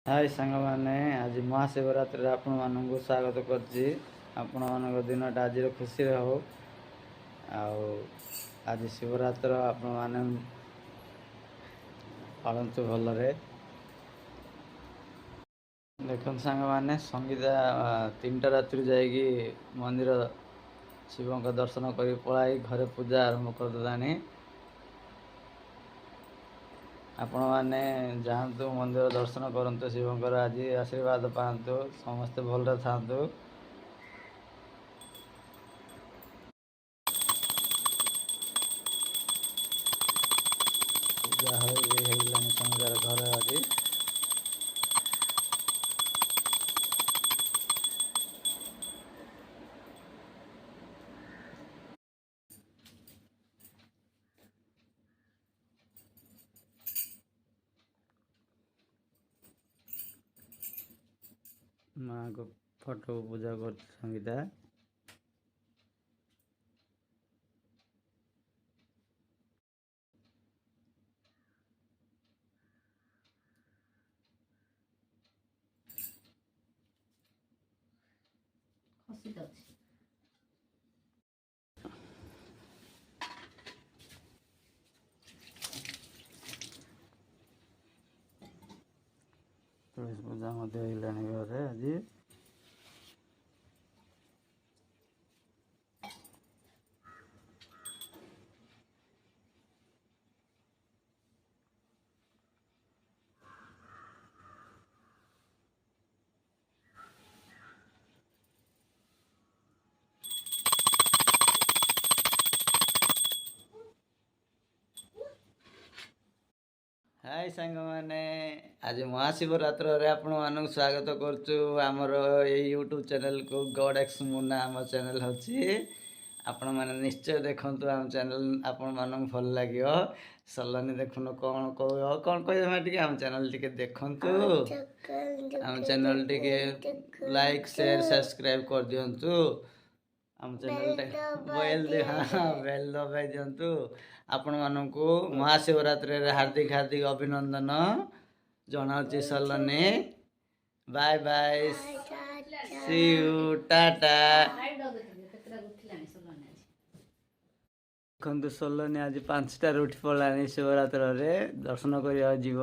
हाय सांग मैंने आज महाशिवरात्रि आपण मानक स्वागत करछि। आपण मानक दिनटा आज खुशी हो। आज शिवरात्र आपण माने पालतु भलरे। देखो सांग मैंने संगीता 3टा रात्रि जाएगी मंदिर शिव का दर्शन कर पलाई घरे पूजा आरंभ कर देलानी। आपण मैंने जातु मंदिर दर्शन करंतु शिवंकर आज आशीर्वाद पातु समस्ते भलरे थांतु। पूजा होगलानी संगीतार घर आज माँ को फोटो पूजा कर संगीता। तुलसी पूजा होगलानी घरे आज। हाय सांग मैंने आज महाशिवरात्र रे आपण मानक स्वागत करछु। आमर ये यूट्यूब चैनल को गॉड एक्स मुन्ना आम चैनल होची। आपण माने निश्चय देखंतु आम चैनल आपण मानक भल लागियो। सलनी देखुनो कौन कह टिके आम चैनल टिके देखंतु। आम चैनल टिके लाइक शेयर सब्सक्राइब कर दियंतु। आम चैनल बेल दबाई दियंतु। आपण मानकु महाशिवरात्रि रे हार्दिक हार्दिक अभिनंदन जनाउछि सलनी। Bye bye see you tata. देखु सलनी आज 5टार उठी पड़ानी शिवरात्र रे दर्शन कर जीव।